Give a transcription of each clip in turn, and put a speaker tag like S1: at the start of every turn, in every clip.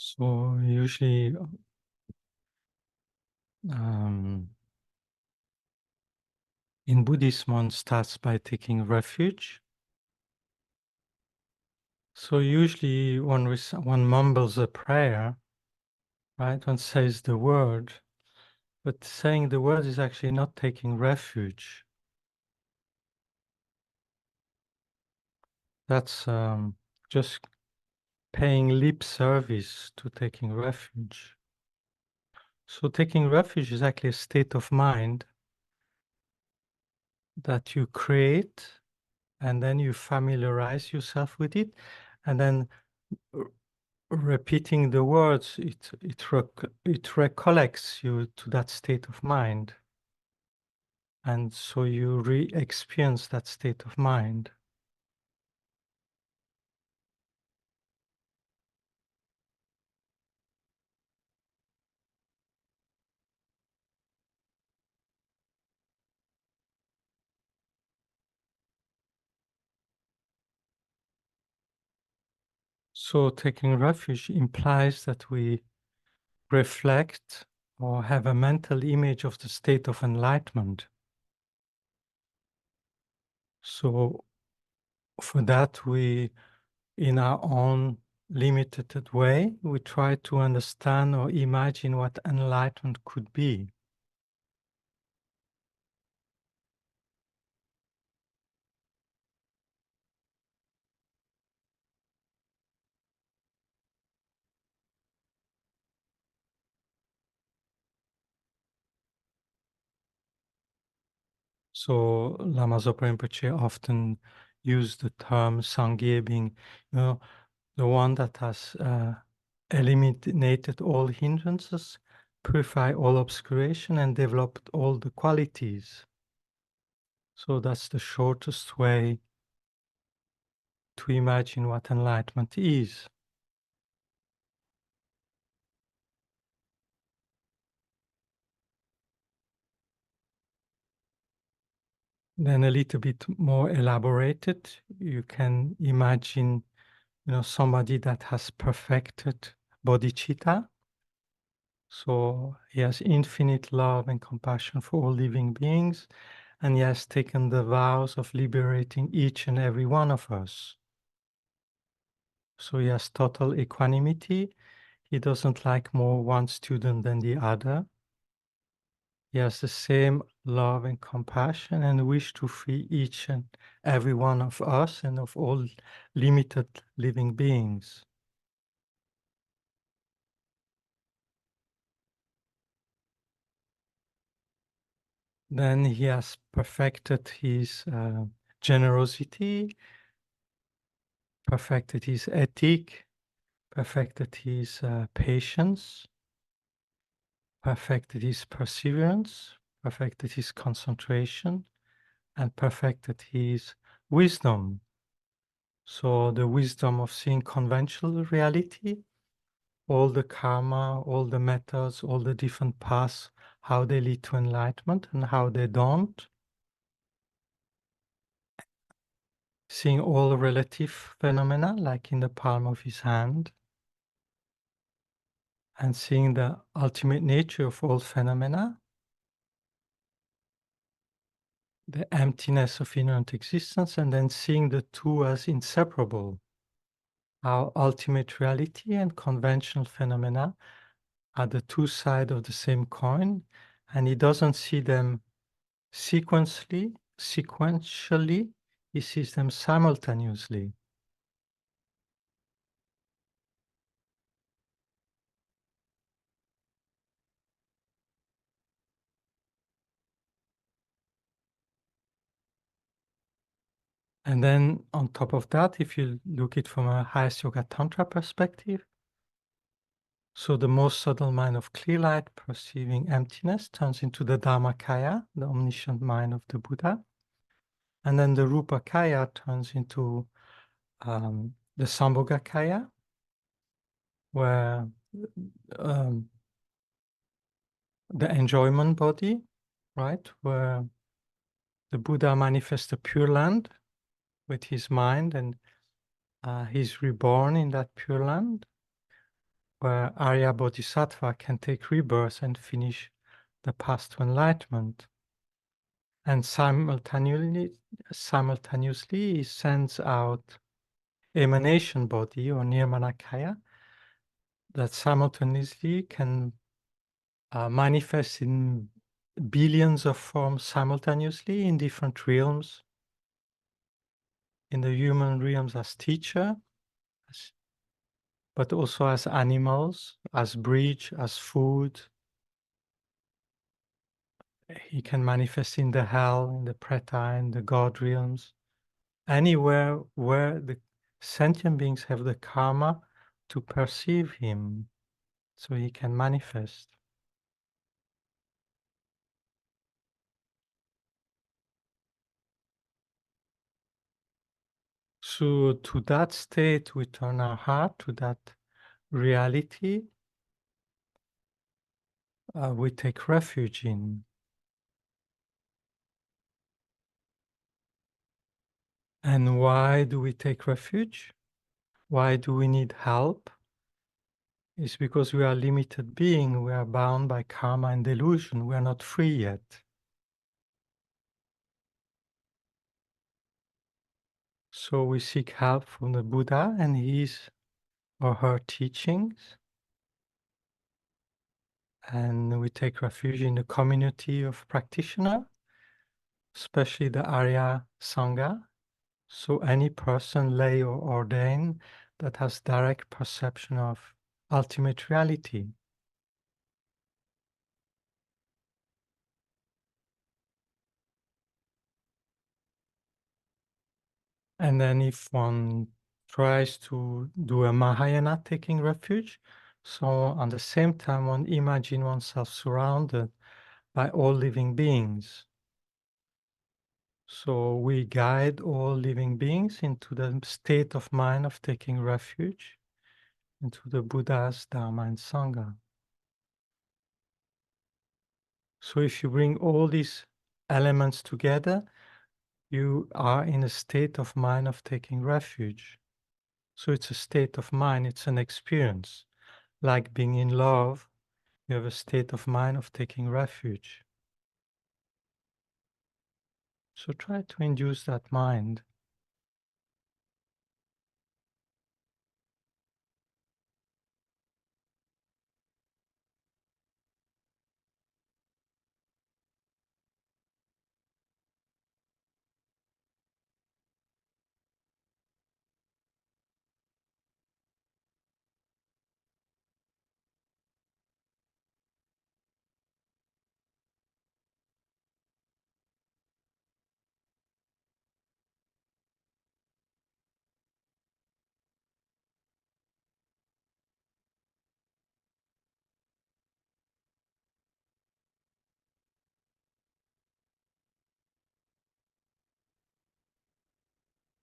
S1: So usually um, in Buddhism, one starts by taking refuge. So usually one mumbles a prayer, right? One says the word, but saying the word is actually not taking refuge. That's just paying lip service to taking refuge. So taking refuge is actually a state of mind that you create, and then you familiarize yourself with it, and then repeating the words, it recollects you to that state of mind. And so you re-experience that state of mind. So taking refuge implies that we reflect or have a mental image of the state of enlightenment. So for that, we, in our own limited way, we try to understand or imagine what enlightenment could be. So Lama Zopa Rinpoche often used the term Sangye being, the one that has eliminated all hindrances, purified all obscuration, and developed all the qualities. So that's the shortest way to imagine what enlightenment is. Then a little bit more elaborated, you can imagine, somebody that has perfected bodhicitta. So he has infinite love and compassion for all living beings, and he has taken the vows of liberating each and every one of us. So he has total equanimity. He doesn't like more one student than the other. He has the same love and compassion and wish to free each and every one of us and of all limited living beings. Then he has perfected his generosity, perfected his ethic, perfected his patience, perfected his perseverance, perfected his concentration, and perfected his wisdom. So the wisdom of seeing conventional reality, all the karma, all the methods, all the different paths, how they lead to enlightenment and how they don't. Seeing all relative phenomena like in the palm of his hand, and seeing the ultimate nature of all phenomena, the emptiness of inherent existence, and then seeing the two as inseparable. Our ultimate reality and conventional phenomena are the two sides of the same coin, and he doesn't see them sequentially, he sees them simultaneously. And then on top of that, if you look at it from a highest yoga tantra perspective, so the most subtle mind of clear light perceiving emptiness turns into the Dharmakaya, the omniscient mind of the Buddha. And then the Rupakaya turns into the Sambhogakaya, where um, the enjoyment body, right, where the Buddha manifests the Pure Land with his mind, and he's reborn in that Pure Land. where Arya Bodhisattva can take rebirth and finish the path to enlightenment. And simultaneously he sends out emanation body or nirmanakaya that simultaneously can manifest in billions of forms simultaneously in different realms. In the human realms as teacher, but also as animals, as bridge, as food. He can manifest in the hell, in the preta, in the god realms, anywhere where the sentient beings have the karma to perceive him, so he can manifest. So to that state, we turn our heart to that reality we take refuge in. And why do we take refuge? Why do we need help? It's because we are limited being. We are bound by karma and delusion. We are not free yet. So we seek help from the Buddha and his or her teachings. And we take refuge in the community of practitioners, especially the Arya Sangha. So any person, lay or ordained, that has direct perception of ultimate reality. And then if one tries to do a Mahayana taking refuge, so on the same time one imagine oneself surrounded by all living beings. So we guide all living beings into the state of mind of taking refuge into the Buddha's Dharma and Sangha. So if you bring all these elements together, you are in a state of mind of taking refuge. So it's a state of mind, it's an experience. Like being in love, you have a state of mind of taking refuge. So try to induce that mind.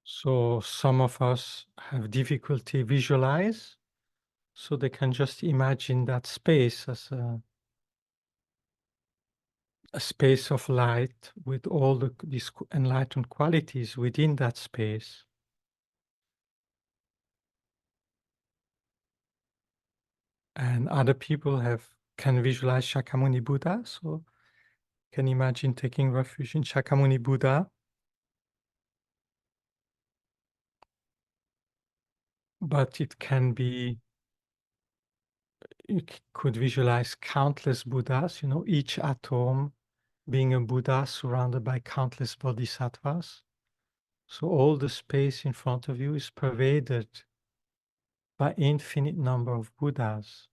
S1: So some of us have difficulty visualize, so they can just imagine that space as a space of light with all these enlightened qualities within that space. And other people can visualize Shakyamuni Buddha, so can imagine taking refuge in Shakyamuni Buddha. But it can be, you could visualize countless Buddhas, each atom being a Buddha surrounded by countless bodhisattvas. So all the space in front of you is pervaded by infinite number of Buddhas.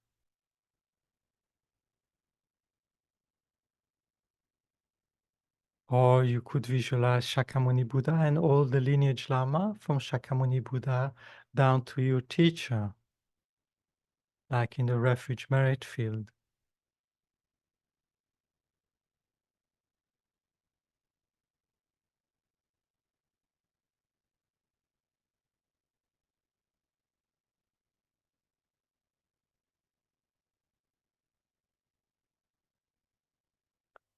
S1: Or you could visualize Shakyamuni Buddha and all the lineage Lama from Shakyamuni Buddha down to your teacher, like in the refuge merit field.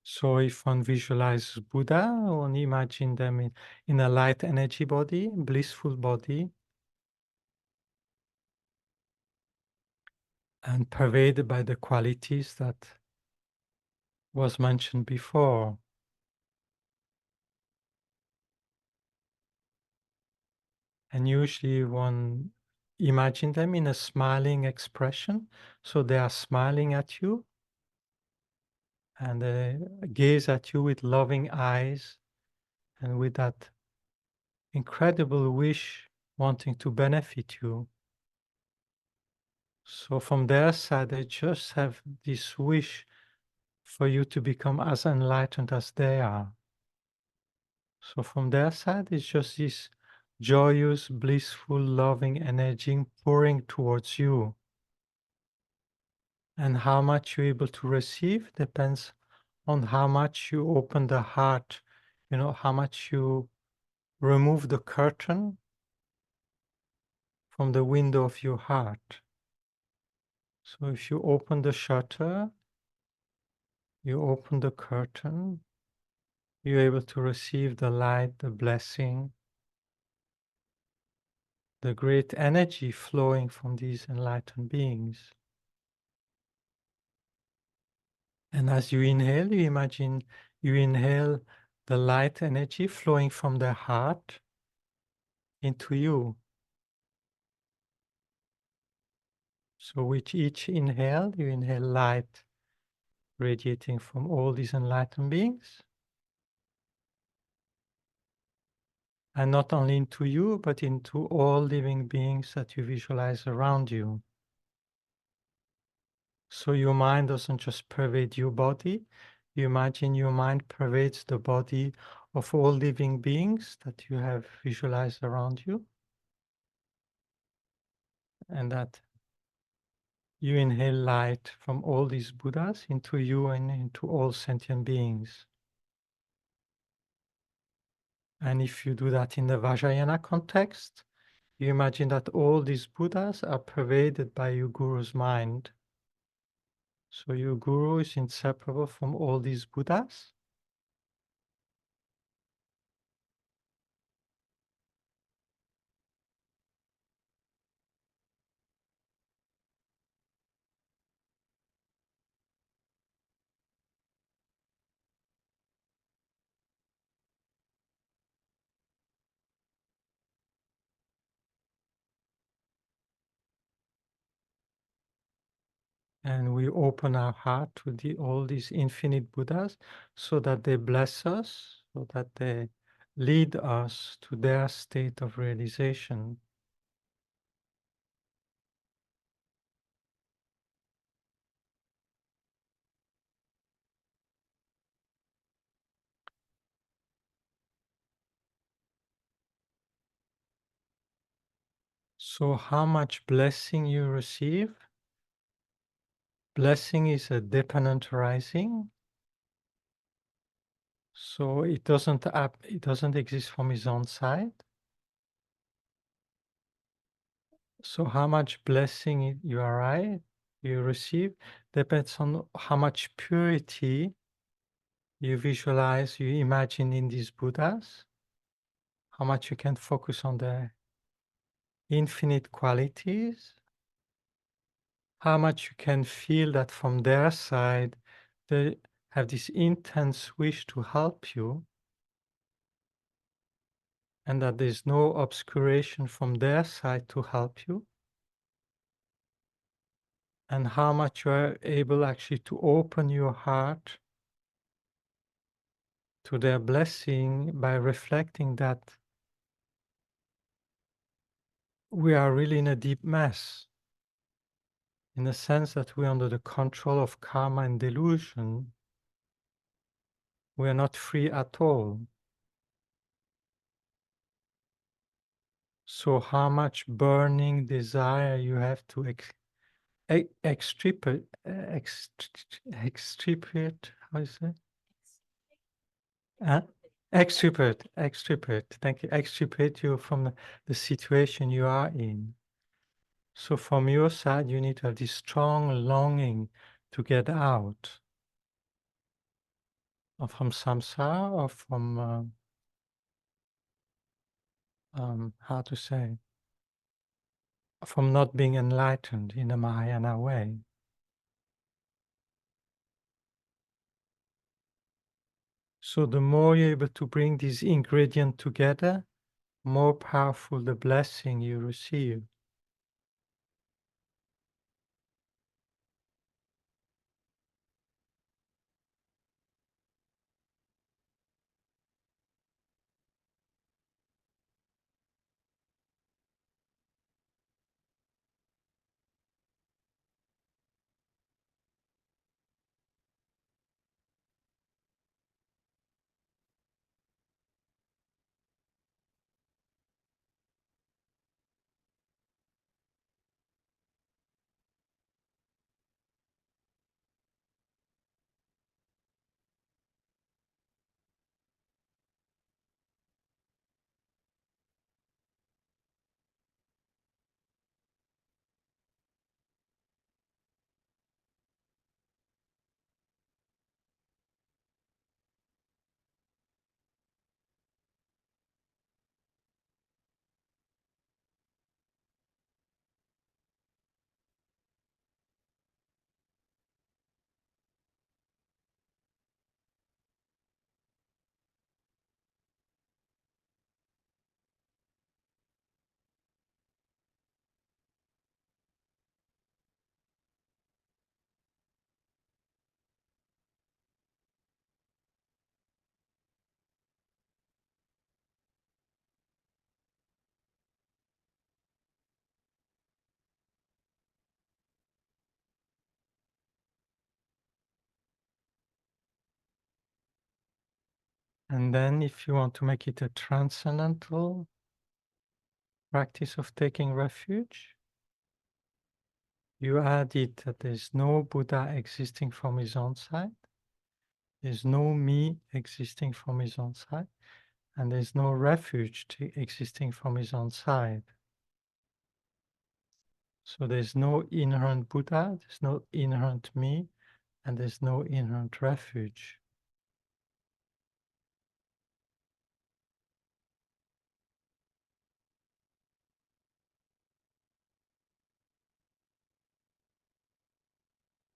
S1: So if one visualizes Buddha, one imagine them in a light energy body, blissful body. and pervaded by the qualities that was mentioned before. And usually one imagine them in a smiling expression. So they are smiling at you and they gaze at you with loving eyes and with that incredible wish wanting to benefit you. So from their side, they just have this wish for you to become as enlightened as they are. So from their side, it's just this joyous, blissful, loving energy pouring towards you. And how much you're able to receive depends on how much you open the heart, how much you remove the curtain from the window of your heart. So if you open the shutter, you open the curtain, you're able to receive the light, the blessing, the great energy flowing from these enlightened beings. And as you inhale, you imagine you inhale the light energy flowing from the heart into you. So with each inhale, you inhale light radiating from all these enlightened beings. And not only into you, but into all living beings that you visualize around you. So your mind doesn't just pervade your body. You imagine your mind pervades the body of all living beings that you have visualized around you. And that you inhale light from all these Buddhas into you and into all sentient beings. And if you do that in the Vajrayana context, you imagine that all these Buddhas are pervaded by your Guru's mind. So your Guru is inseparable from all these Buddhas. And we open our heart to all these infinite Buddhas so that they bless us, so that they lead us to their state of realization. So how much blessing you receive? Blessing is a dependent rising. So it doesn't exist from his own side. So how much blessing you receive depends on how much purity you visualize, you imagine in these Buddhas, how much you can focus on their infinite qualities, how much you can feel that from their side they have this intense wish to help you, and that there's no obscuration from their side to help you, and how much you are able actually to open your heart to their blessing by reflecting that we are really in a deep mess, in the sense that we're under the control of karma and delusion. We are not free at all. So how much burning desire you have to extirpate, how is it? Extirpate, thank you, extirpate you from the situation you are in. So from your side, you need to have this strong longing to get out, or from samsara, or from, how to say, from not being enlightened in a Mahayana way. So the more you're able to bring these ingredients together, more powerful the blessing you receive. And then if you want to make it a transcendental practice of taking refuge, you added that there's no Buddha existing from his own side, there's no me existing from his own side, and there's no refuge existing from his own side. So there's no inherent Buddha, there's no inherent me, and there's no inherent refuge.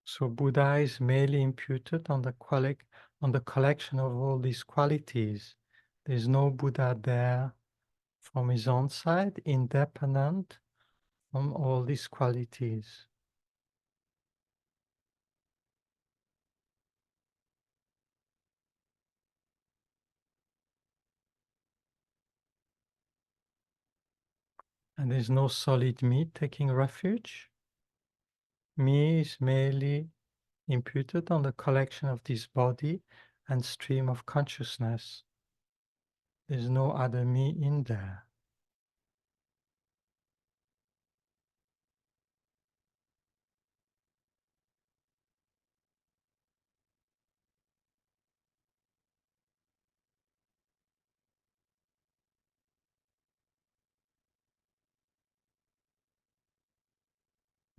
S1: So Buddha is merely imputed on the collection of all these qualities. There's no Buddha there from his own side, independent from all these qualities. And there's no solid me taking refuge. Me is merely imputed on the collection of this body and stream of consciousness. There's no other me in there.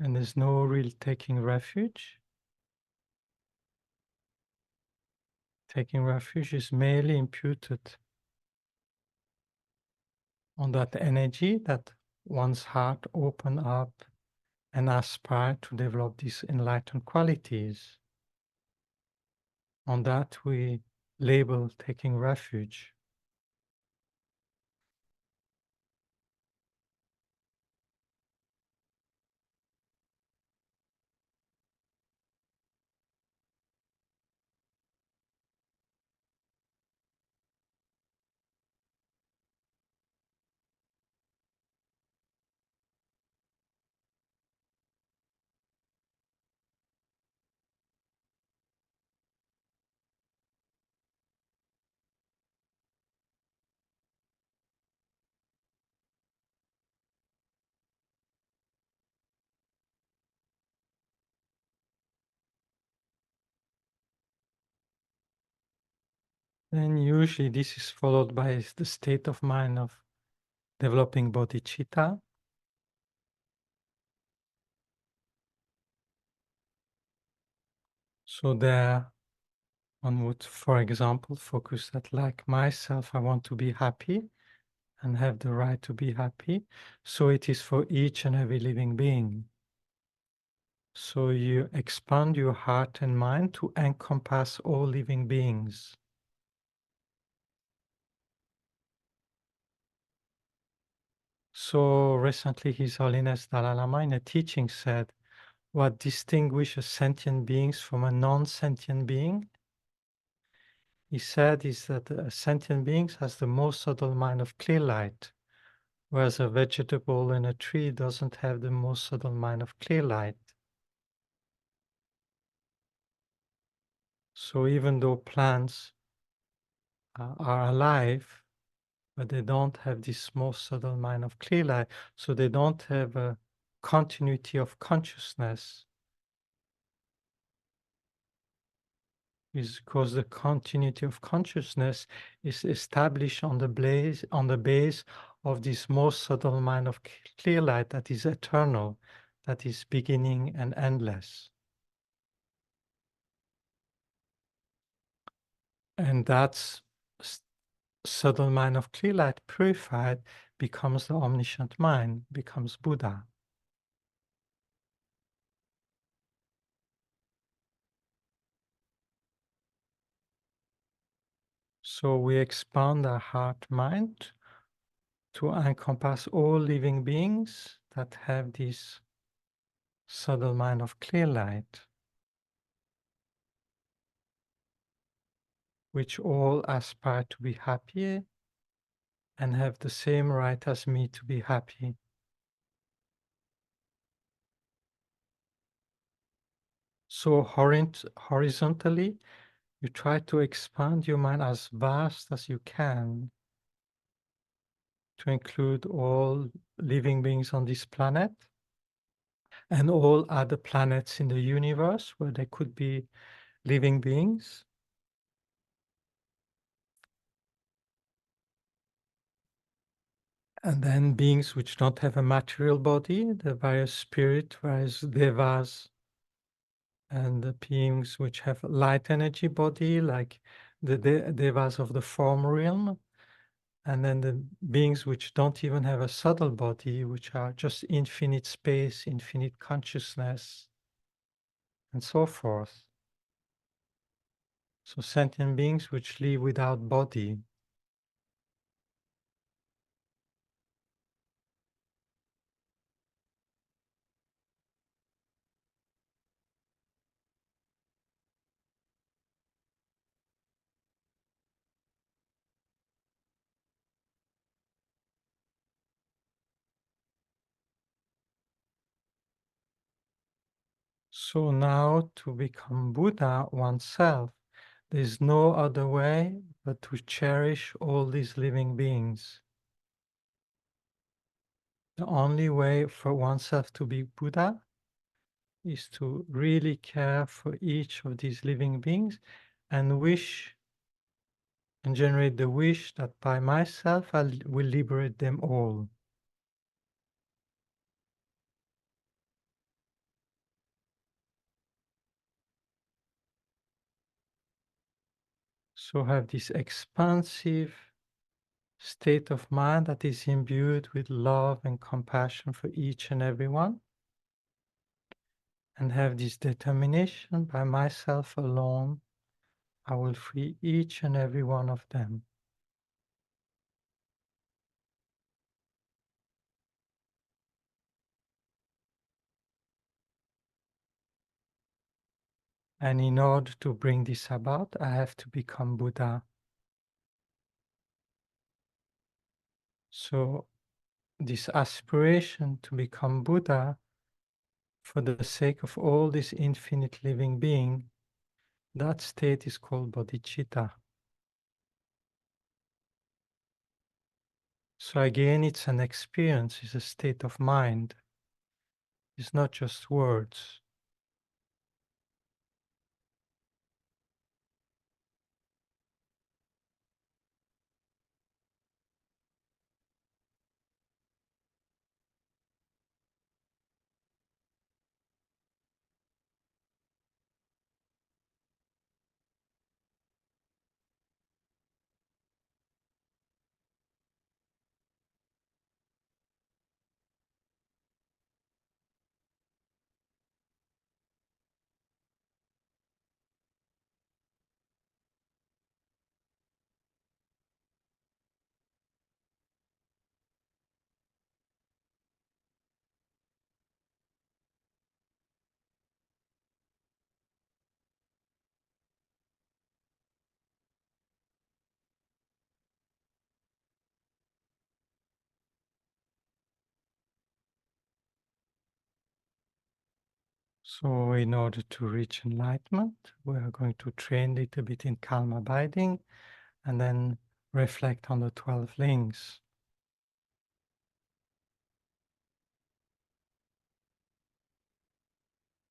S1: And there's no real taking refuge. Taking refuge is merely imputed on that energy that one's heart open up and aspire to develop these enlightened qualities. On that we label taking refuge. Then usually this is followed by the state of mind of developing bodhicitta. So there one would, for example, focus that like myself, I want to be happy. and have the right to be happy. So it is for each and every living being. So you expand your heart and mind to encompass all living beings. So recently, His Holiness Dalai Lama in a teaching said, what distinguishes sentient beings from a non-sentient being, he said, is that a sentient being has the most subtle mind of clear light, whereas a vegetable and a tree doesn't have the most subtle mind of clear light. So even though plants are alive, but they don't have this most subtle mind of clear light, so they don't have a continuity of consciousness. Is because the continuity of consciousness is established on the base of this most subtle mind of clear light that is eternal, that is beginning and endless. And that's subtle mind of clear light purified becomes the omniscient mind, becomes Buddha. So we expand our heart mind to encompass all living beings that have this subtle mind of clear light, which all aspire to be happy and have the same right as me to be happy. So horizontally, you try to expand your mind as vast as you can to include all living beings on this planet and all other planets in the universe where there could be living beings. And then beings which don't have a material body, the various spirit, various devas, and the beings which have light energy body, like the devas of the form realm, and then the beings which don't even have a subtle body, which are just infinite space, infinite consciousness, and so forth. So sentient beings which live without body. So now to become Buddha oneself, there is no other way but to cherish all these living beings. The only way for oneself to be Buddha is to really care for each of these living beings and wish and generate the wish that by myself I will liberate them all. So have this expansive state of mind that is imbued with love and compassion for each and everyone, and have this determination by myself alone, I will free each and every one of them. And in order to bring this about, I have to become Buddha. So this aspiration to become Buddha for the sake of all this infinite living being, that state is called bodhicitta. So again, it's an experience, it's a state of mind. It's not just words. So in order to reach enlightenment, we are going to train a little bit in calm abiding and then reflect on the 12 links.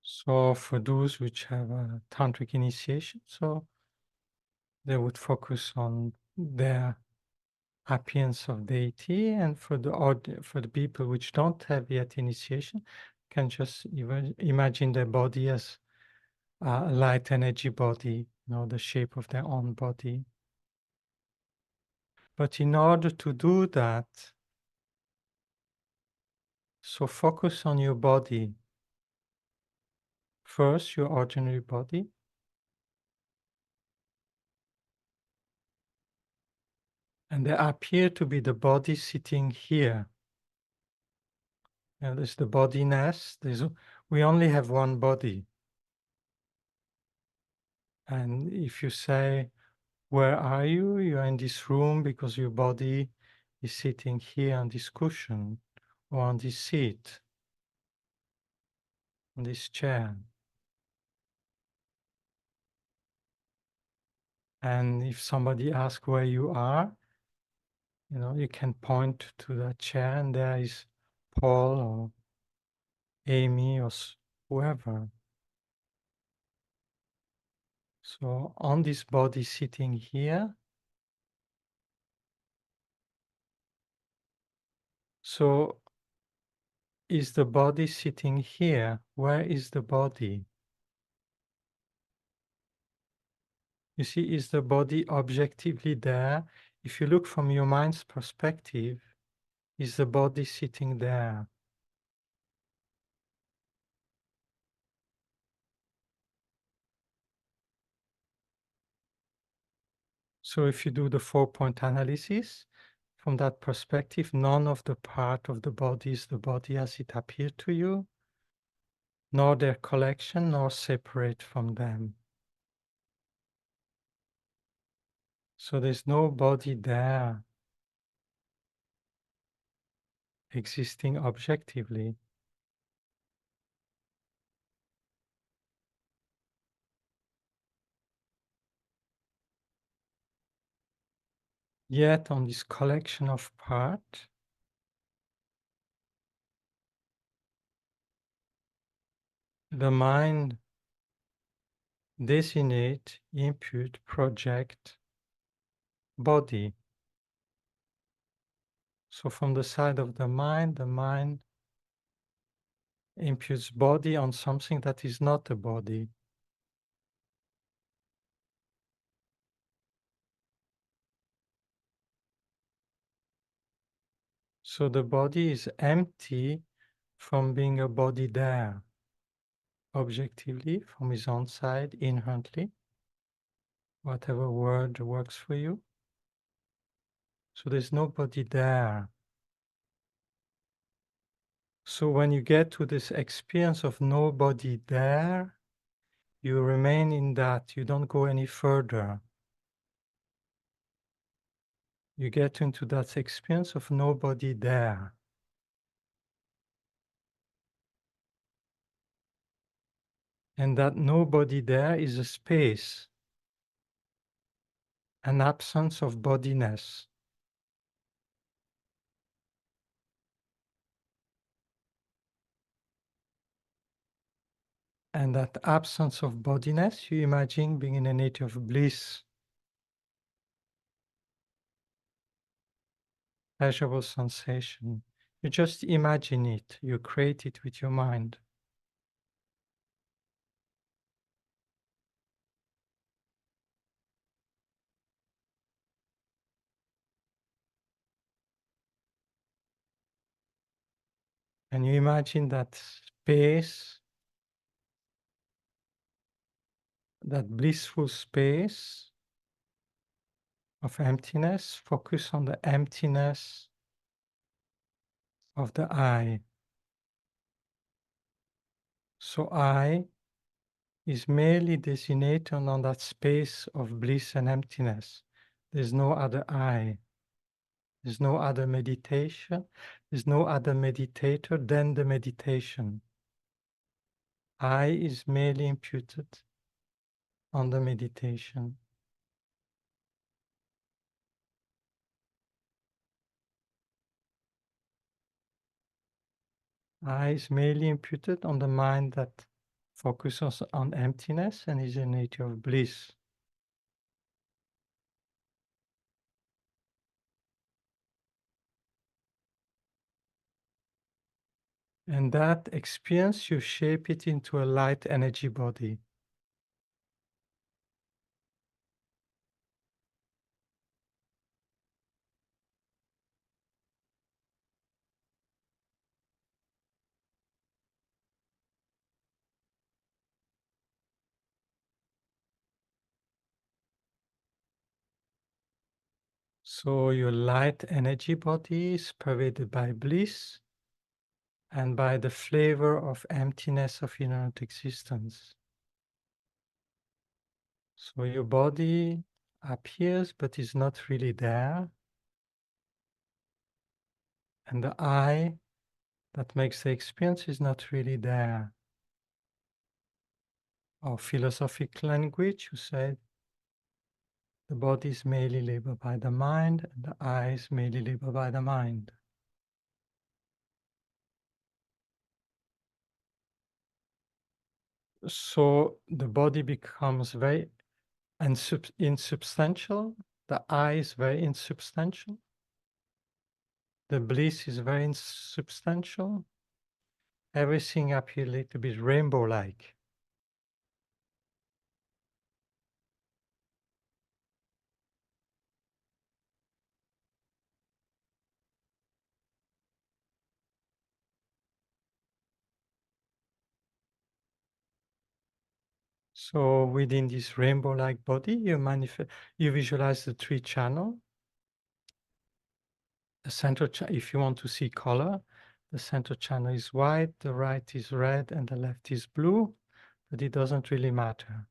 S1: So for those which have a tantric initiation, so they would focus on their appearance of deity, and for the people which don't have yet initiation, can just even imagine their body as a light energy body, the shape of their own body. But in order to do that, so focus on your body. First, your ordinary body. And there appear to be the body sitting here. And there's the body nest. We only have one body. And if you say, where are you? You are in this room because your body is sitting here on this cushion or on this seat, on this chair. And if somebody asks where you are, you can point to that chair and there is Paul or Amy or whoever. So on this body sitting here, so is the body sitting here? Where is the body? You see, is the body objectively there? If you look from your mind's perspective, is the body sitting there? So if you do the 4-point analysis, from that perspective, none of the part of the body is the body as it appeared to you, nor their collection, nor separate from them. So there's no body there existing objectively. Yet on this collection of parts, the mind designate, impute, project body. So from the side of the mind imputes body on something that is not a body. So the body is empty from being a body there, objectively, from his own side, inherently, whatever word works for you. So there's nobody there. So when you get to this experience of nobody there, you remain in that, you don't go any further. You get into that experience of nobody there. And that nobody there is a space, an absence of bodiness. And that absence of bodiness, you imagine being in a state of bliss, pleasurable sensation. You just imagine it, you create it with your mind. And you imagine that space, that blissful space of emptiness. Focus on the emptiness of the I. So I is merely designated on that space of bliss and emptiness. There's no other I. There's no other meditation. There's no other meditator than the meditation. I is merely imputed on the meditation. I is merely imputed on the mind that focuses on emptiness and is a nature of bliss. And that experience, you shape it into a light energy body. So your light energy body is pervaded by bliss and by the flavor of emptiness of inherent existence. So your body appears but is not really there. And the I that makes the experience is not really there. Or philosophic language, you said the body is merely labeled by the mind and the I is merely labeled by the mind. So the body becomes very insubstantial. The I is very insubstantial. The bliss is very insubstantial. Everything appears a little bit rainbow-like. So within this rainbow-like body, you visualize the three channel. The center, if you want to see color, the center channel is white, the right is red, and the left is blue, but it doesn't really matter.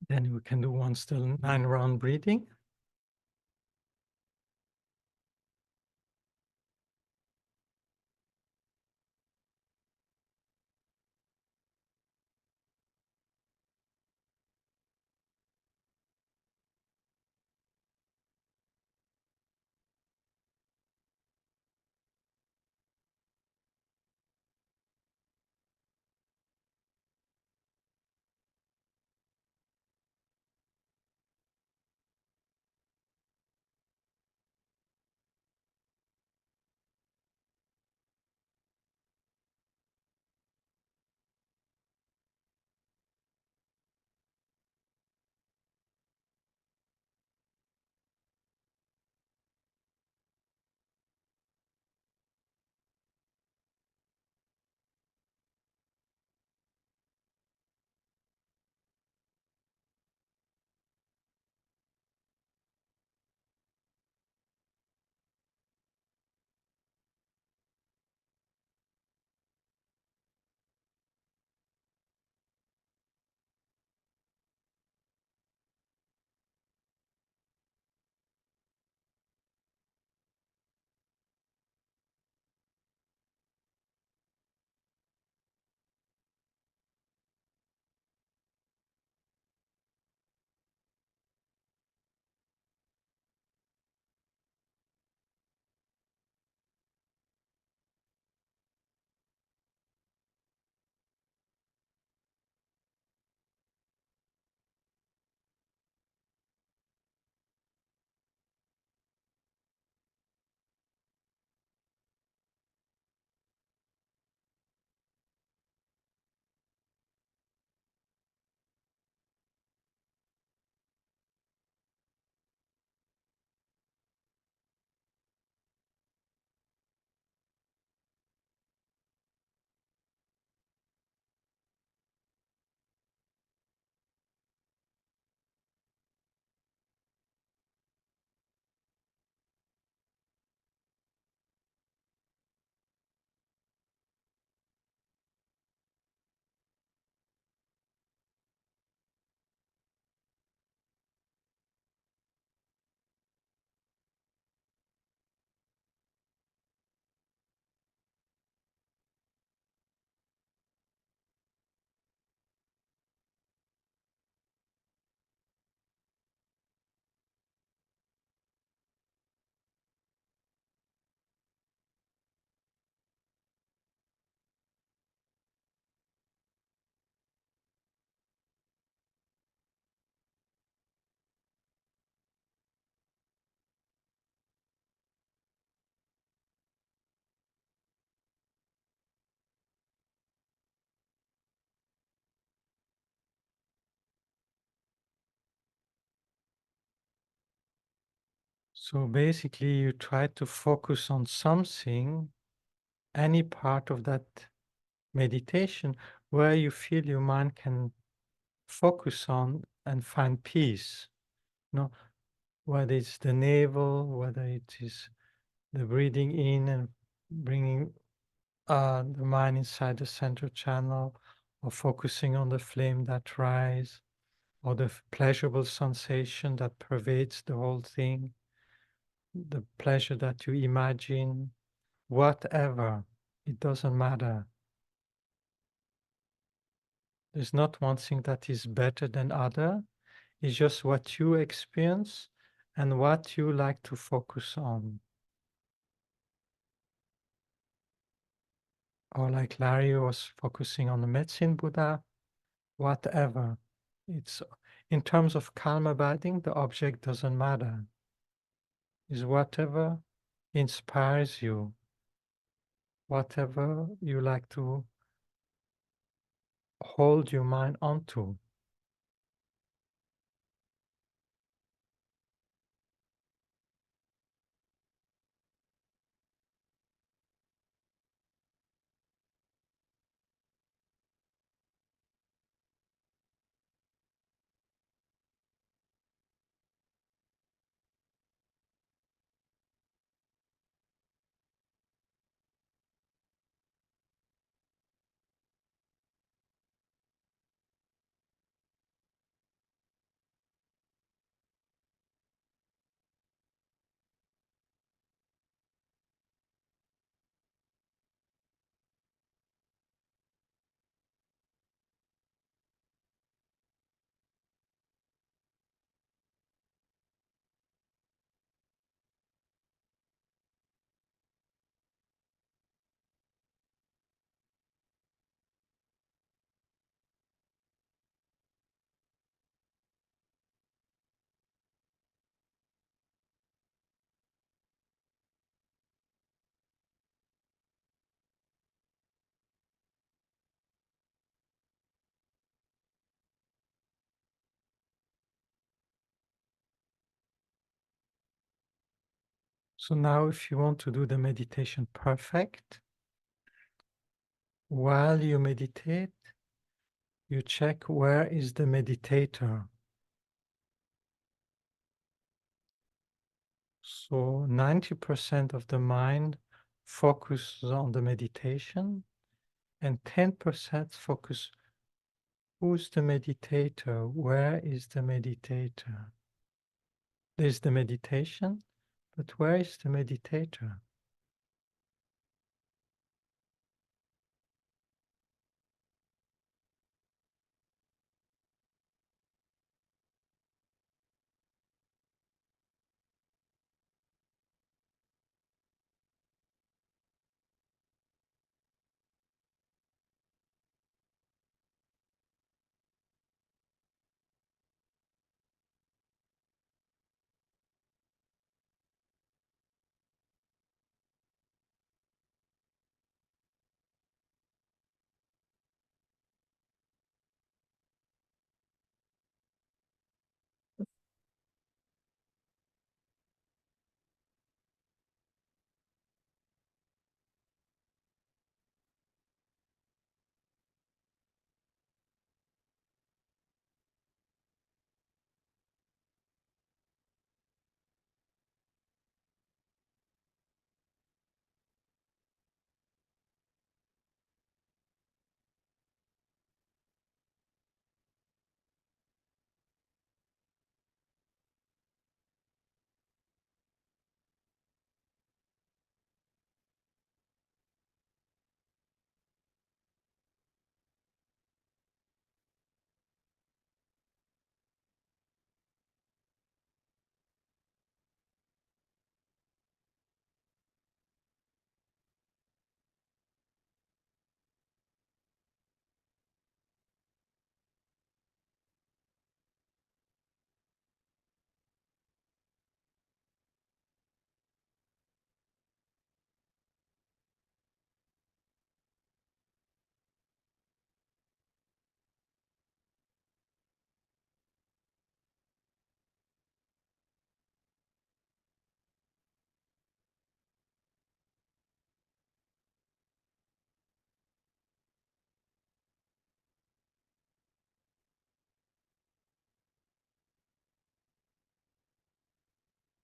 S1: Then we can do one still 9-round breathing. So basically, you try to focus on something, any part of that meditation where you feel your mind can focus on and find peace. You know, whether it's the navel, whether it is the breathing in and bringing the mind inside the central channel, or focusing on the flame that rise, or the pleasurable sensation that pervades the whole thing, the pleasure that you imagine, whatever, it doesn't matter. There's not one thing that is better than other. It's just what you experience and what you like to focus on. Or like Larry was focusing on the medicine Buddha, whatever. It's in terms of karma abiding, the object doesn't matter. Is whatever inspires you, whatever you like to hold your mind onto. So now if you want to do the meditation perfect, while you meditate, you check where is the meditator. So 90% of the mind focuses on the meditation and 10% focus who's the meditator, where is the meditator. There's the meditation, but where is the meditator?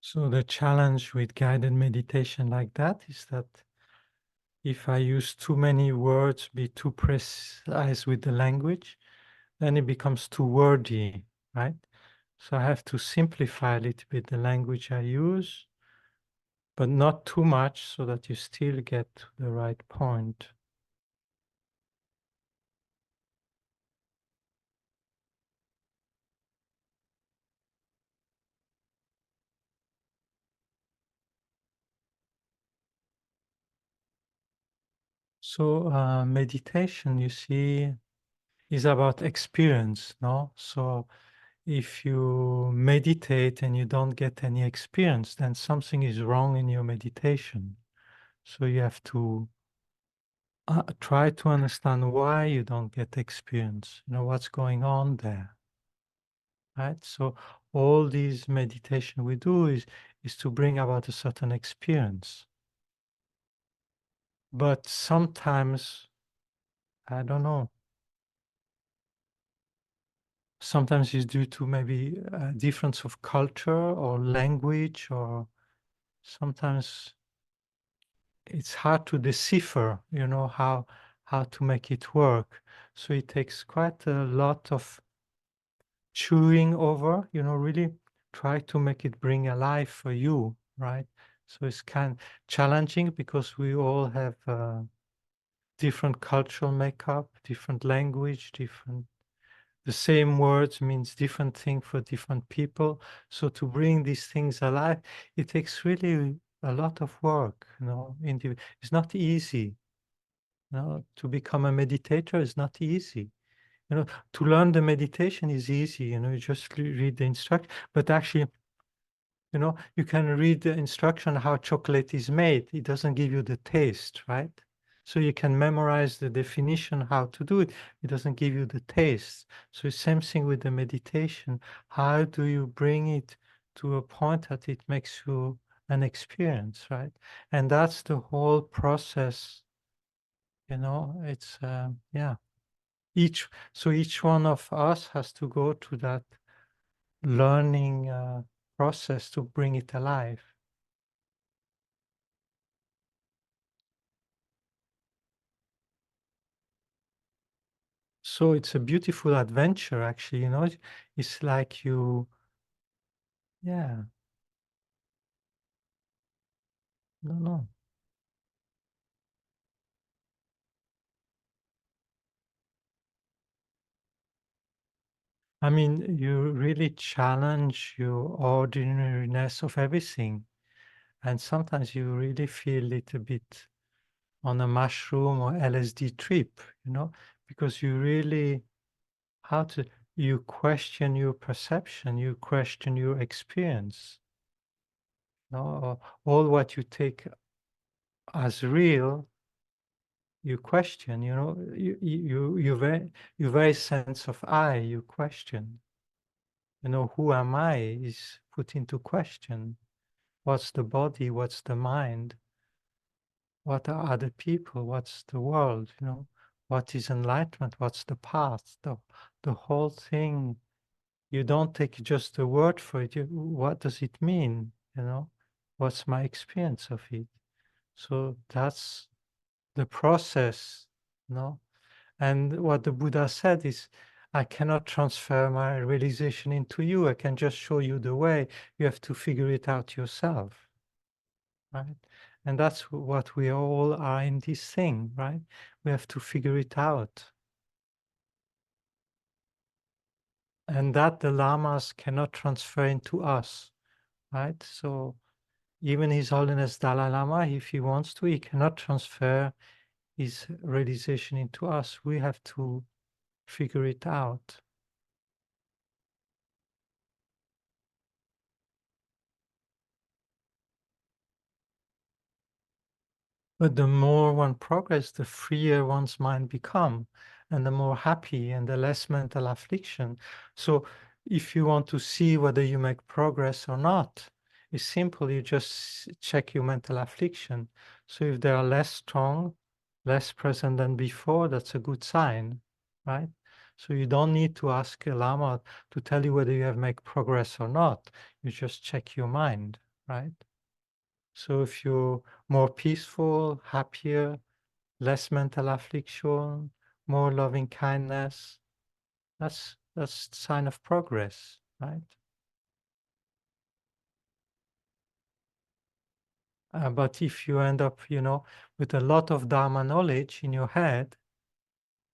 S1: So the challenge with guided meditation like that is that if I use too many words, be too precise with the language, then it becomes too wordy, right? So I have to simplify a little bit the language I use, but not too much so that you still get to the right point. So meditation, you see, is about experience, no? So if you meditate and you don't get any experience, then something is wrong in your meditation. So you have to try to understand why you don't get experience, what's going on there, right? So all these meditation we do is to bring about a certain experience. But sometimes, I don't know, sometimes it's due to maybe a difference of culture or language, or sometimes it's hard to decipher, how to make it work. So it takes quite a lot of chewing over, really try to make it bring alive for you, right? So it's kind of challenging because we all have different cultural makeup, different language, different. The same words means different thing for different people. So to bring these things alive, it takes really a lot of work. It's not easy. To become a meditator is not easy. To learn the meditation is easy. You just read the instruction, but actually, you can read the instruction how chocolate is made. It doesn't give you the taste, right? So you can memorize the definition how to do it. It doesn't give you the taste. So it's same thing with the meditation. How do you bring it to a point that it makes you an experience, right? And that's the whole process. It's yeah. Each one of us has to go through that learning process to bring it alive. So it's a beautiful adventure, actually. It's like yeah, no, no. I mean, you really challenge your ordinariness of everything. And sometimes you really feel a little bit on a mushroom or LSD trip, because you really, how to, you question your perception, you question your experience. All what you take as real, you question, your very sense of I, you question. Who am I is put into question. What's the body? What's the mind? What are other people? What's the world? What is enlightenment? What's the path? The whole thing. You don't take just a word for it. What does it mean? What's my experience of it? So that's the process, you know. And what the Buddha said is, I cannot transfer my realization into you. I can just show you the way. You have to figure it out yourself, right? And that's what we all are in this thing, right? We have to figure it out. And that the lamas cannot transfer into us, right? So even His Holiness Dalai Lama, if he wants to, he cannot transfer his realization into us. We have to figure it out. But the more one progress, the freer one's mind become, and the more happy and the less mental affliction. So if you want to see whether you make progress or not, it's simple. You just check your mental affliction. So if they are less strong, less present than before, that's a good sign, right? So you don't need to ask a Lama to tell you whether you have made progress or not. You just check your mind. right? So if you're more peaceful, happier, less mental affliction, more loving kindness, that's sign of progress, right? But if you end up, with a lot of Dharma knowledge in your head,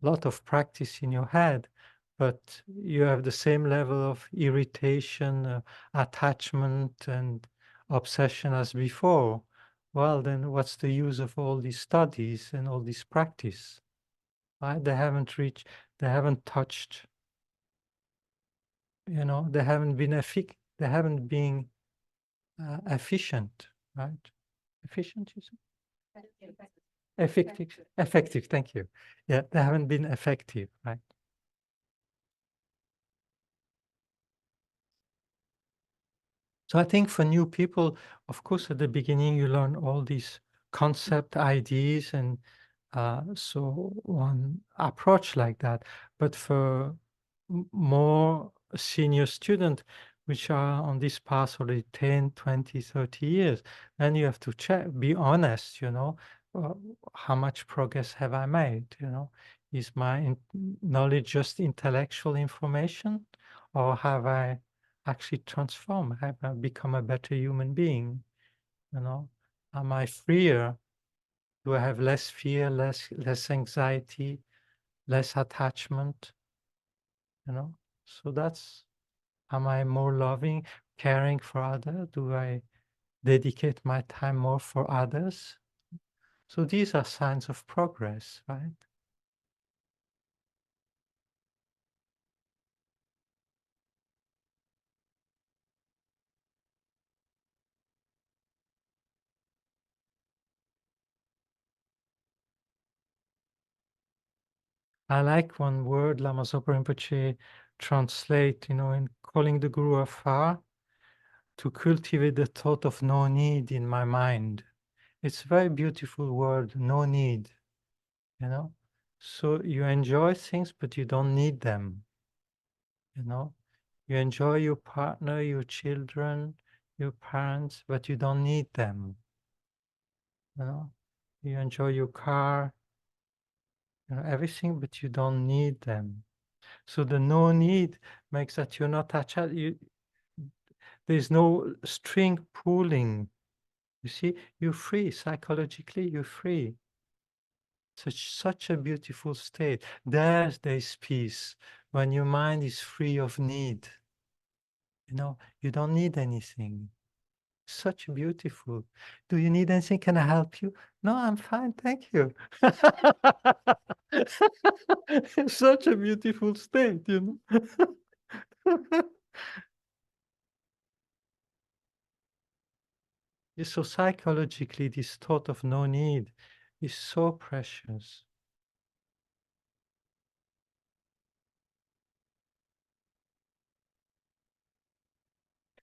S1: lot of practice in your head, but you have the same level of irritation, attachment, and obsession as before, well, then what's the use of all these studies and all this practice? Right? They haven't touched, they haven't been they haven't been efficient, right? Efficient, you say? Effective, thank you. Yeah, they haven't been effective, right? So I think for new people, of course, at the beginning, you learn all these concept ideas and so one approach like that. But for more senior students, which are on this path already 10, 20, 30 years, then you have to check, be honest, uh, how much progress have I made, Is my knowledge just intellectual information, or have I actually transformed? Have I become a better human being, you know? Am I freer? Do I have less fear, less anxiety, less attachment, you know? So that's, am I more loving, caring for others? Do I dedicate my time more for others? So these are signs of progress, right? I like one word Lama Zopa Rinpoche translate, in calling the Guru afar, to cultivate the thought of no need in my mind. It's a very beautiful word, no need, you know. So you enjoy things, but you don't need them, you know. You enjoy your partner, your children, your parents, but you don't need them, you know. You enjoy your car, everything, but you don't need them. So the no need makes that you're not attached. There's no string pulling. You see, you're free. Psychologically, you're free. Such a beautiful state. There's peace when your mind is free of need. You don't need anything. Such beautiful. Do you need anything? Can I help you? No, I'm fine, thank you. Such a beautiful state, So psychologically, this thought of no need is so precious.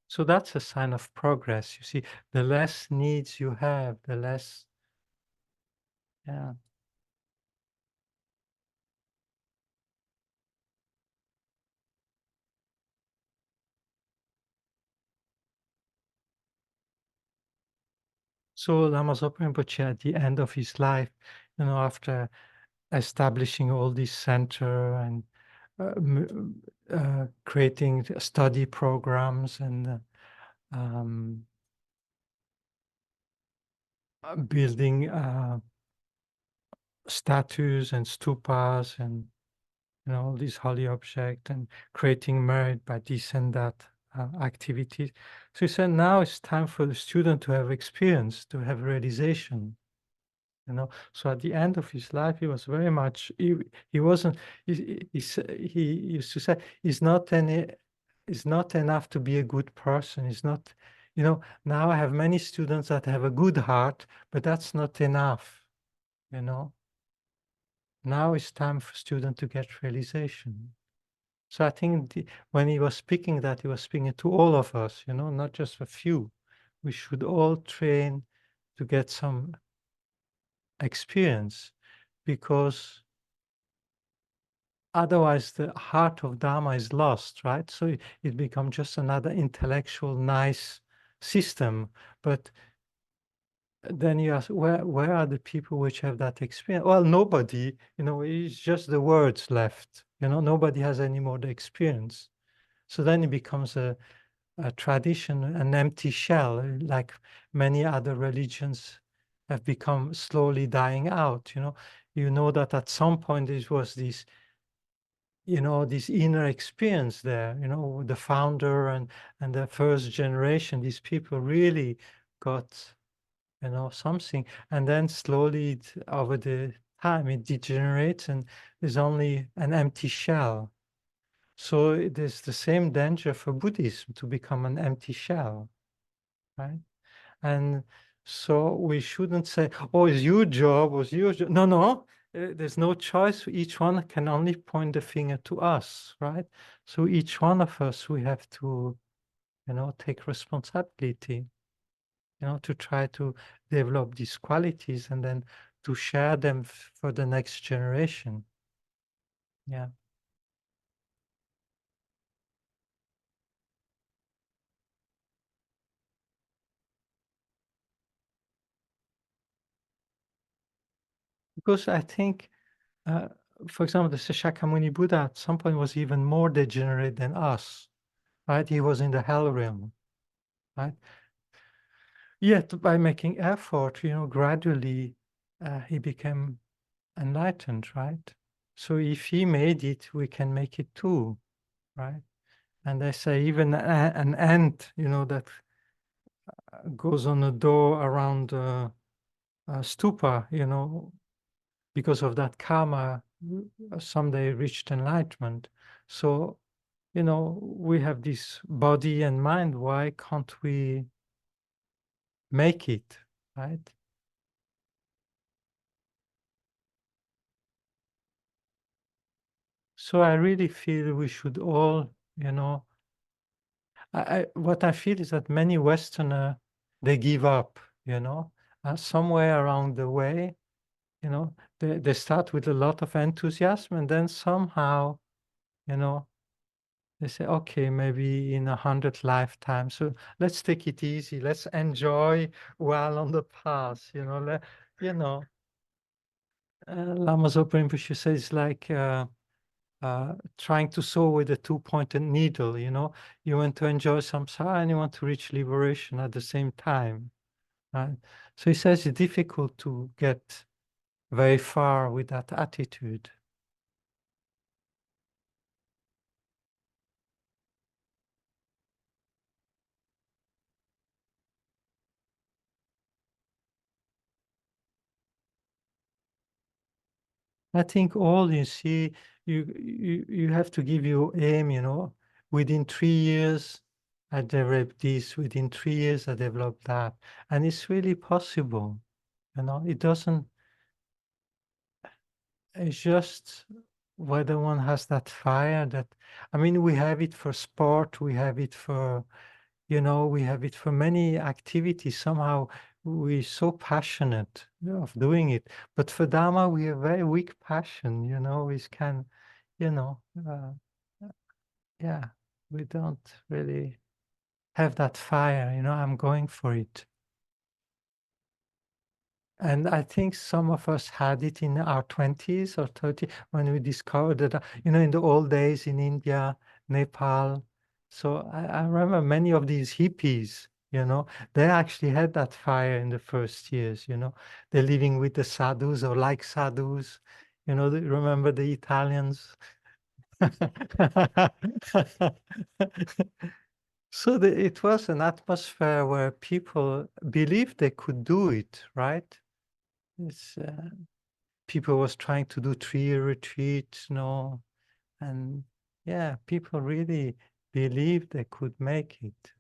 S1: So that's a sign of progress. You see, the less needs you have, the less, yeah. So Lama Zopa Rinpoche, at the end of his life, after establishing all this center and creating study programs and building statues and stupas and all these holy objects and creating merit by this and that activities. So he said, now it's time for the student to have experience, to have realization. So at the end of his life, he was very much, he wasn't, he used to say, it's not enough to be a good person. It's not, now I have many students that have a good heart, but that's not enough, you know. Now it's time for student to get realization. So I think when he was speaking that, he was speaking to all of us, not just a few. We should all train to get some experience, because otherwise the heart of Dharma is lost, right? So it becomes just another intellectual, nice system. But then you ask, where are the people which have that experience? Well, nobody, it's just the words left. Nobody has any more the experience. So then it becomes a tradition, an empty shell, like many other religions have become slowly dying out. You know that at some point there was this inner experience there. The founder and the first generation, these people really got something, and then slowly over the time it degenerates and there's only an empty shell. So it is the same danger for Buddhism to become an empty shell, right? And so we shouldn't say, oh, it's your job, it's your job. No, no, there's no choice. Each one can only point the finger to us, right? So each one of us, we have to, take responsibility, to try to develop these qualities and then to share them for the next generation. Yeah. Because I think, uh, for example, the Shakyamuni Buddha at some point was even more degenerate than us, right? He was in the hell realm, right? Yet by making effort, gradually he became enlightened, right? So if he made it, we can make it too, right? And they say even an ant, that goes on a door around stupa, because of that karma, someday reached enlightenment. So, we have this body and mind. Why can't we make it, right? So I really feel we should all, what I feel is that many Westerner, they give up, somewhere around the way, they start with a lot of enthusiasm and then somehow, you know, they say, okay, maybe in 100 lifetimes. So let's take it easy. Let's enjoy while on the path, you know, Lama Zopa Rinpoche says like trying to sew with a two-pointed needle, you want to enjoy samsara and you want to reach liberation at the same time, right? So he says it's difficult to get very far with that attitude. I think all you see, you have to give your aim, within 3 years, I developed this, within 3 years, I developed that. And it's really possible, it doesn't, it's just whether one has that fire that, I mean, we have it for sport, we have it for, we have it for many activities. Somehow we're so passionate of doing it. But for Dharma, we have very weak passion, we can, you know, uh, yeah, we don't really have that fire, I'm going for it. And I think some of us had it in our 20s or 30s when we discovered that, in the old days in India, Nepal. So I remember many of these hippies, they actually had that fire in the first years, they're living with the sadhus or like sadhus, remember the Italians? So it was an atmosphere where people believed they could do it, right? It's, people was trying to do 3-year retreats, and yeah, people really believed they could make it.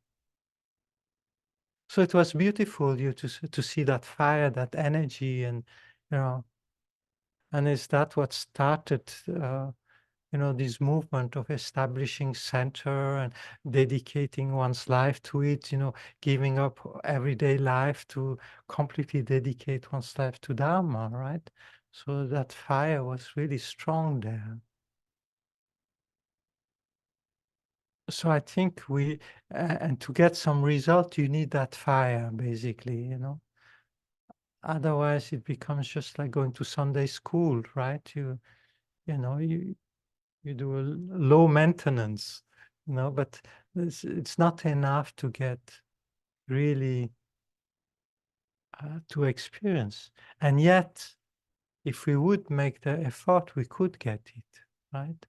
S1: So it was beautiful to see that fire, that energy, and you know, and is that what started, this movement of establishing center and dedicating one's life to it, giving up everyday life to completely dedicate one's life to Dharma, right? So that fire was really strong there. So I think and to get some result, you need that fire, basically, you know. Otherwise, it becomes just like going to Sunday school, right? You know, you do a low maintenance, you know, but it's not enough to get really to experience. And yet, if we would make the effort, we could get it, right?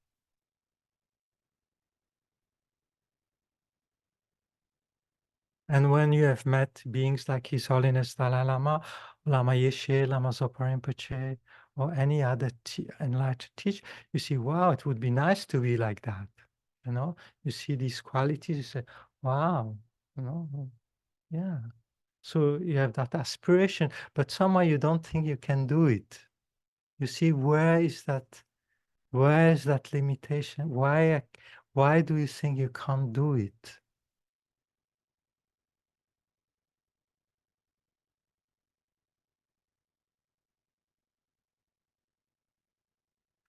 S1: And when you have met beings like His Holiness Dalai Lama, Lama Yeshe, Lama Zopa Rinpoche, or any other enlightened teacher, you see, wow, it would be nice to be like that. You know, you see these qualities, you say, wow, you know, yeah. So you have that aspiration, but somehow you don't think you can do it. You see, where is that limitation? Why do you think you can't do it?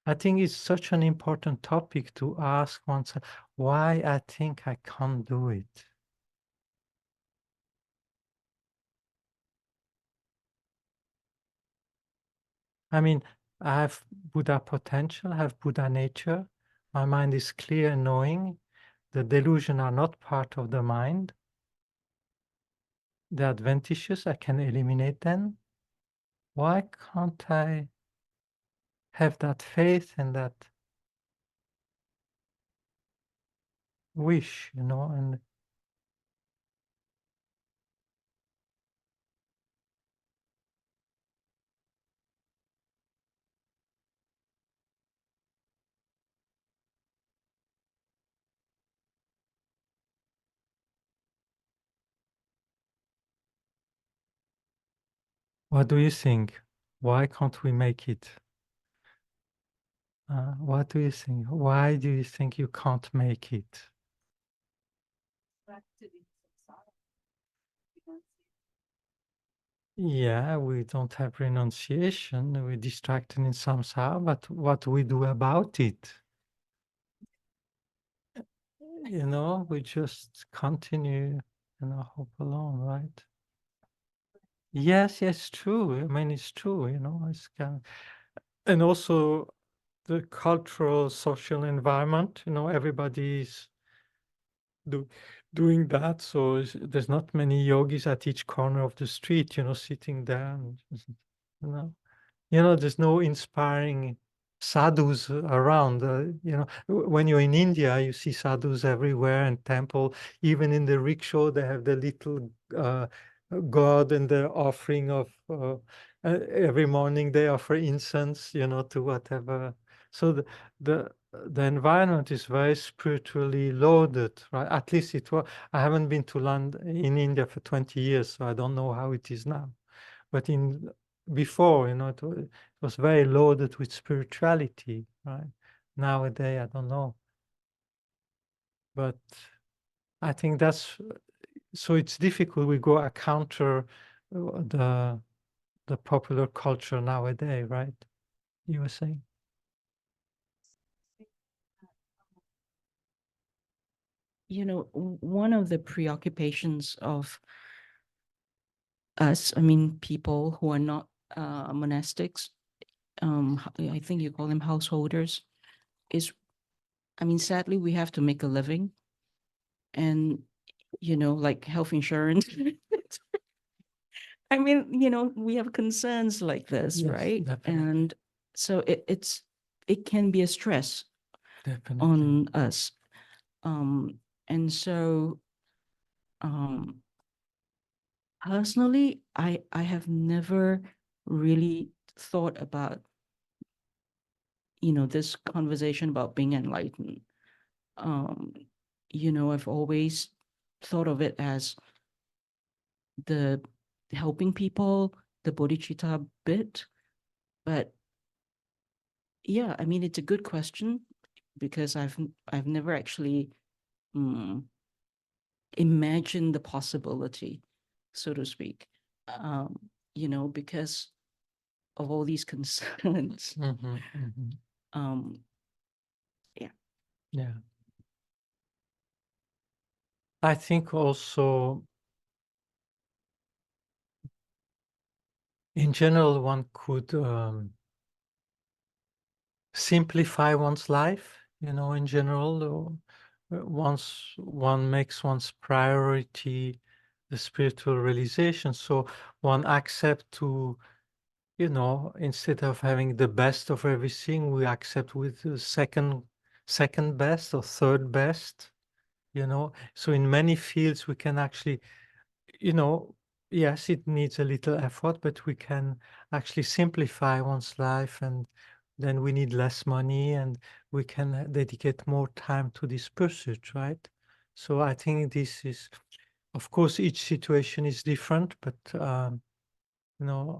S1: I think it's such an important topic to ask oneself why I think I can't do it. I mean, I have Buddha potential, I have Buddha nature. My mind is clear and knowing. The delusion are not part of the mind. They're adventitious, I can eliminate them. Why can't I have that faith and that wish, you know? And what do you think? Why can't we make it? What do you think? Why do you think you can't make it? Yeah, we don't have renunciation. We're distracted in somehow, but what we do about it? You know, we just continue, you know, hope alone, right? Yes, true. I mean, it's true, you know, and also the cultural, social environment, you know, everybody's do, doing that. So there's not many yogis at each corner of the street, you know, sitting there, and, you know. There's no inspiring sadhus around. When you're in India, you see sadhus everywhere and temple. Even in the rickshaw, they have the little god and the offering of every morning they offer incense, to whatever. So the environment is very spiritually loaded, right? At least it was. I haven't been to land in India for 20 years, so I don't know how it is now. But in before, it was very loaded with spirituality, right? Nowadays, I don't know. But I think so it's difficult. We go a counter the popular culture nowadays, right? You were saying?
S2: One of the preoccupations of us, I mean, people who are not monastics, I think you call them householders, is, I mean, sadly, we have to make a living and, like health insurance. I mean, we have concerns like this,
S1: Yes,
S2: right?
S1: definitely.
S2: And so it can be a stress
S1: Definitely.
S2: on us. And so um, personally, I have never really thought about, this conversation about being enlightened. Um, I've always thought of it as the helping people, the bodhicitta bit. But yeah, I mean, it's a good question because I've never actually mm, imagined the possibility, so to speak. Because of all these concerns.
S1: Mm-hmm.
S2: Um, yeah.
S1: Yeah. I think also, in general, one could simplify one's life, in general. Once one makes one's priority the spiritual realization, so one accept to, instead of having the best of everything, we accept with the second best or third best, So in many fields we can actually, you know, yes, it needs a little effort, but we can actually simplify one's life, and then we need less money and we can dedicate more time to this pursuit, right? So I think this is, of course, each situation is different, but,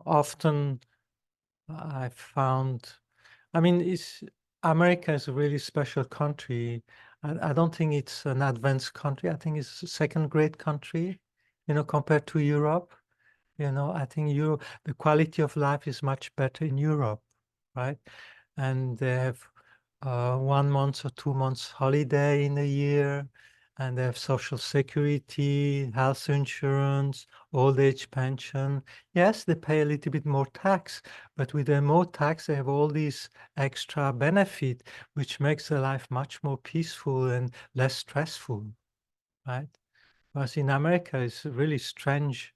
S1: often I found, I mean, America is a really special country. I don't think it's an advanced country. I think it's a second grade country, compared to Europe. I think the quality of life is much better in Europe, right? And they have 1 month or 2 months holiday in a year, and they have social security, health insurance, old age pension. Yes, they pay a little bit more tax, but with the more tax, they have all these extra benefit, which makes their life much more peaceful and less stressful, right? Whereas in America, it's really strange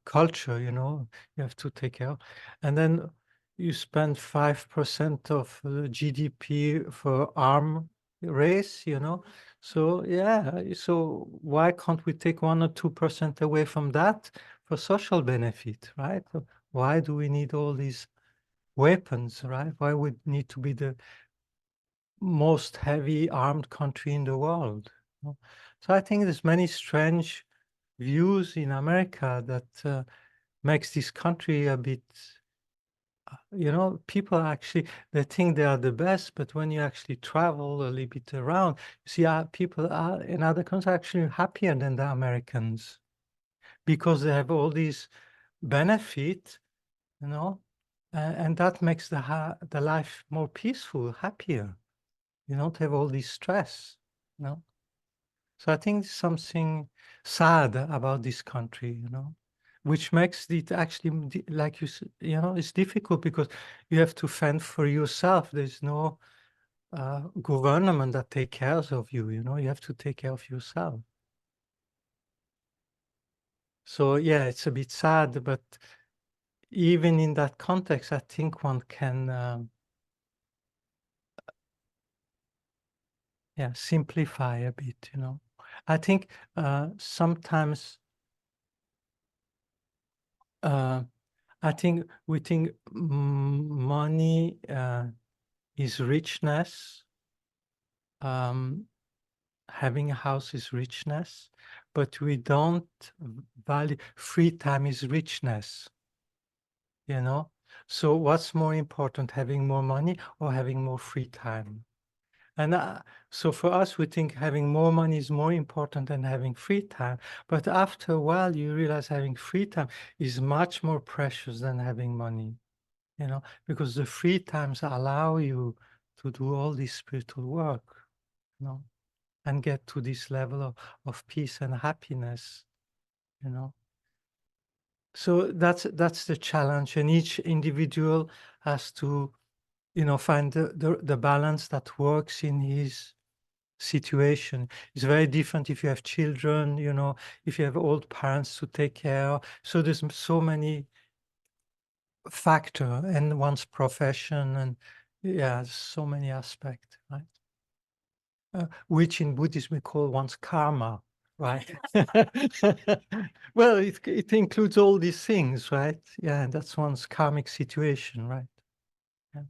S1: culture, you have to take care of. And then you spend 5% of GDP for arm race, So yeah, so why can't we take 1 or 2% away from that for social benefit, right? Why do we need all these weapons, right? Why would need to be the most heavy armed country in the world? So I think there's many strange views in America that makes this country a bit, people actually, they think they are the best, but when you actually travel a little bit around, you see people are in other countries are actually happier than the Americans because they have all these benefit, and that makes the life more peaceful, happier. You don't have all this stress, you know. So I think something sad about this country, which makes it actually, like it's difficult because you have to fend for yourself. There's no government that take care of you, you have to take care of yourself. So yeah, it's a bit sad, but even in that context, I think one can, simplify a bit, I think sometimes I think we think money is richness. Having a house is richness, but we don't value free time is richness, So what's more important, having more money or having more free time? And so for us, we think having more money is more important than having free time. But after a while, you realize having free time is much more precious than having money, because the free times allow you to do all this spiritual work, and get to this level of peace and happiness, So that's the challenge, and each individual has to, find the balance that works in his situation. It's very different if you have children, if you have old parents to take care of. So there's so many factor and one's profession, and yeah, so many aspects, right? Which in Buddhism we call one's karma, right? Well, it includes all these things, right? Yeah, and that's one's karmic situation, right? Yeah.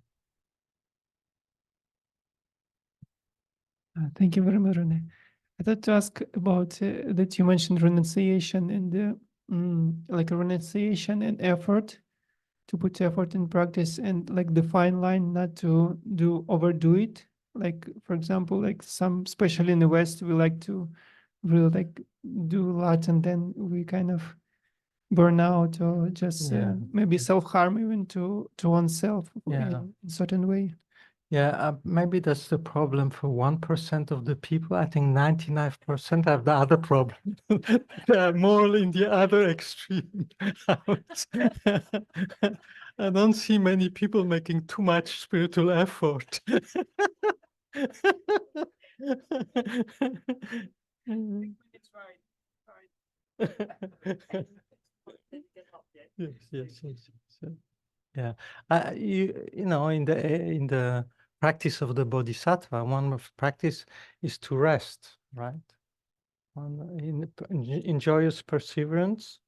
S3: Thank you very much, René. I thought to ask about that you mentioned renunciation and like a renunciation and effort to put effort in practice, and like the fine line not to overdo it. Like for example, like some, especially in the West, we like to really like do a lot and then we kind of burn out or just
S1: Yeah.
S3: maybe self harm even to oneself
S1: Yeah.
S3: in a certain way.
S1: Yeah, maybe that's the problem for 1% of the people. I think 99% have the other problem. They are more in the other extreme. I don't see many people making too much spiritual effort. Yes, yes, yes, yes. Yeah, you know, in the practice of the bodhisattva, one of practice is to rest, right? In joyous perseverance,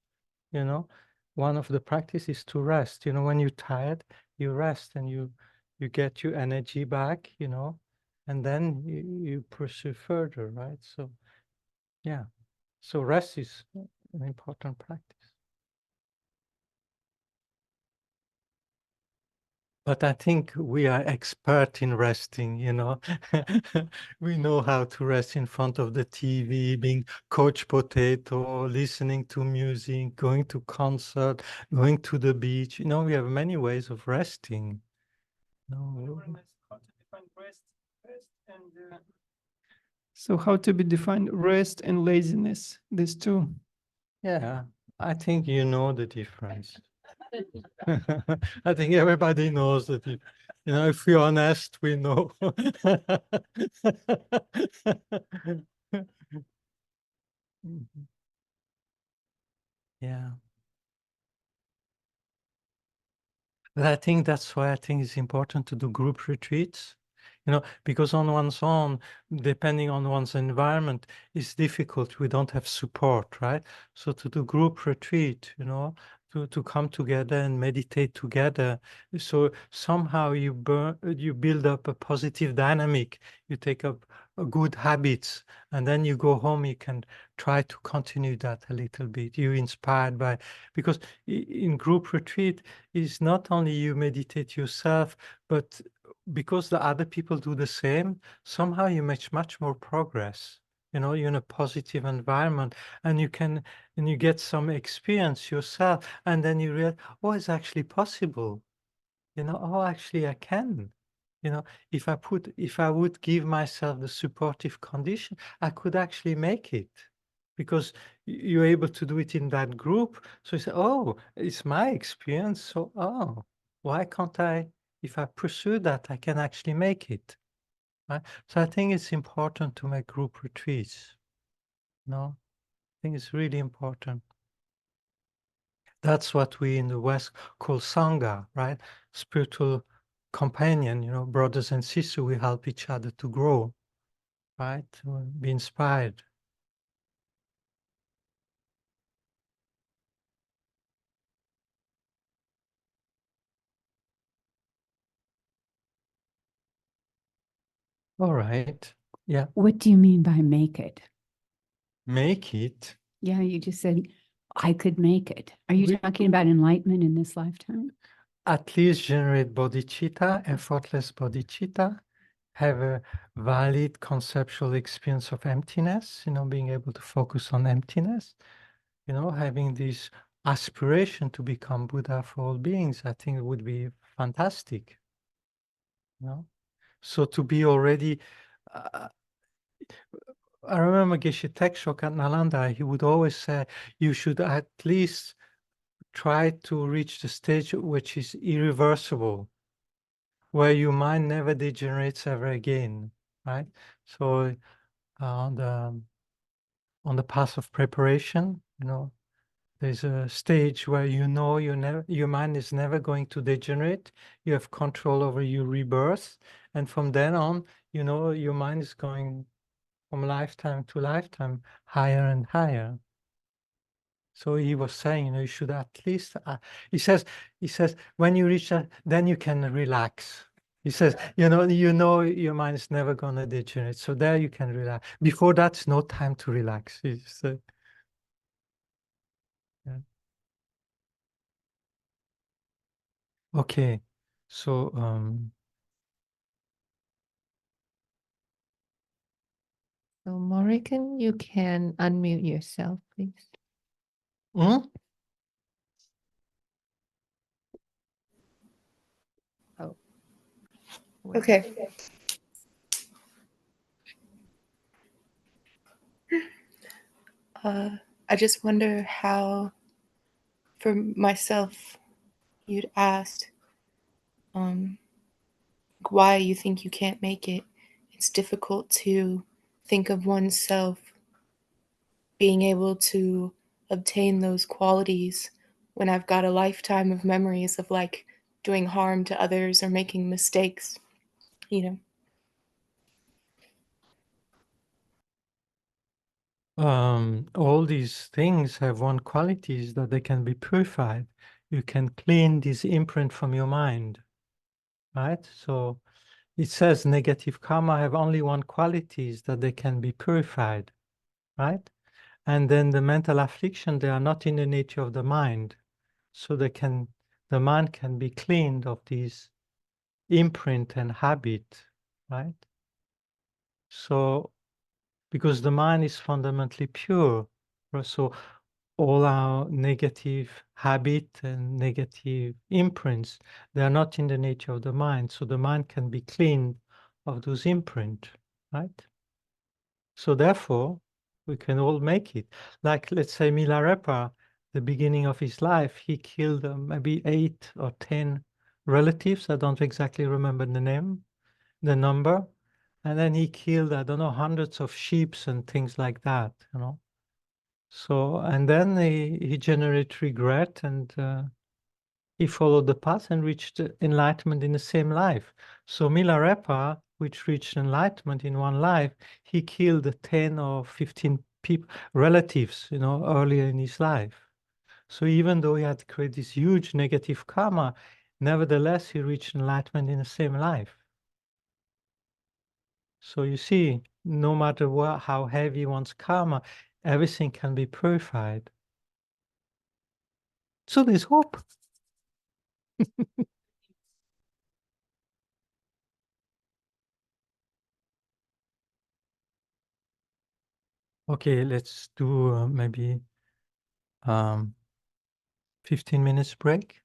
S1: you know, one of the practice is to rest. You know, when you're tired, you rest and you get your energy back, you know, and then you pursue further, right? So, yeah, so rest is an important practice. But I think we are expert in resting, you know. We know how to rest in front of the TV, being couch potato, listening to music, going to concert, going to the beach. You know, we have many ways of resting. No.
S3: So how to be defined rest and laziness, these two?
S1: Yeah, I think you know the difference. I think everybody knows that, you know, if we're honest, we know. Mhm. Yeah. But I think that's why I think it's important to do group retreats, you know, because on one's own, depending on one's environment, it's difficult. We don't have support, right? So to do group retreat, you know, to come together and meditate together. So somehow you build up a positive dynamic. You take up good habits, and then you go home. You can try to continue that a little bit. You're inspired by, because in group retreat, is not only you meditate yourself, but because the other people do the same, somehow you make much more progress. You know, you're in a positive environment and you get some experience yourself, and then you realize, oh, it's actually possible. You know, oh, actually I can. You know, if I would give myself the supportive condition, I could actually make it, because you're able to do it in that group. So you say, oh, it's my experience. So, oh, why can't I? If I pursue that, I can actually make it. Right? So I think it's important to make group retreats. No, I think it's really important. That's what we in the West call Sangha, right? Spiritual companion, you know, brothers and sisters, we help each other to grow, right? To be inspired. All right. Yeah.
S4: What do you mean by make it?
S1: Make it.
S4: Yeah, you just said I could make it. Are you
S1: We-
S4: talking about enlightenment in this lifetime?
S1: At least generate bodhicitta, effortless bodhicitta, have a valid conceptual experience of emptiness, you know, being able to focus on emptiness, you know, having this aspiration to become Buddha for all beings, I think it would be fantastic, you know. So to be already, uh, I remember Geshe Tekshok at Nalanda, he would always say, you should at least try to reach the stage which is irreversible, where your mind never degenerates ever again, right? So on the path of preparation, you know, there's a stage where you know your mind is never going to degenerate. You have control over your rebirth, and from then on, you know, your mind is going from lifetime to lifetime, higher and higher. So he was saying, you know, you should at least, he says, when you reach that, then you can relax. He says, you know, your mind is never going to degenerate. So there you can relax. Before that's no time to relax. He said, yeah. Okay. So,
S5: So Morrigan, you can unmute yourself, please.
S1: hmm?
S5: Oh, Okay. I just wonder how, for myself, you'd asked why you think you can't make it. It's difficult to think of oneself being able to obtain those qualities when I've got a lifetime of memories of like doing harm to others or making mistakes, you know.
S1: All these things have one quality is that they can be purified. You can clean this imprint from your mind, right? So it says negative karma have only one quality is that they can be purified, right? And then the mental affliction, they are not in the nature of the mind. So the mind can be cleaned of these imprint and habit, right? So because the mind is fundamentally pure. So all our negative habit and negative imprints, they are not in the nature of the mind. So the mind can be cleaned of those imprints, right? So therefore, we can all make it. Like, let's say Milarepa, the beginning of his life, he killed maybe 8 or 10 relatives. I don't exactly remember the number. And then he killed, I don't know, hundreds of sheep and things like that, you know. So, and then he generated regret and he followed the path and reached enlightenment in the same life. So Milarepa, which reached enlightenment in one life, he killed 10 or 15 people, relatives, you know, earlier in his life. So even though he had created this huge negative karma, nevertheless, he reached enlightenment in the same life. So you see, no matter how heavy one's karma, everything can be purified. So there's hope. Okay, let's do maybe 15 minutes break.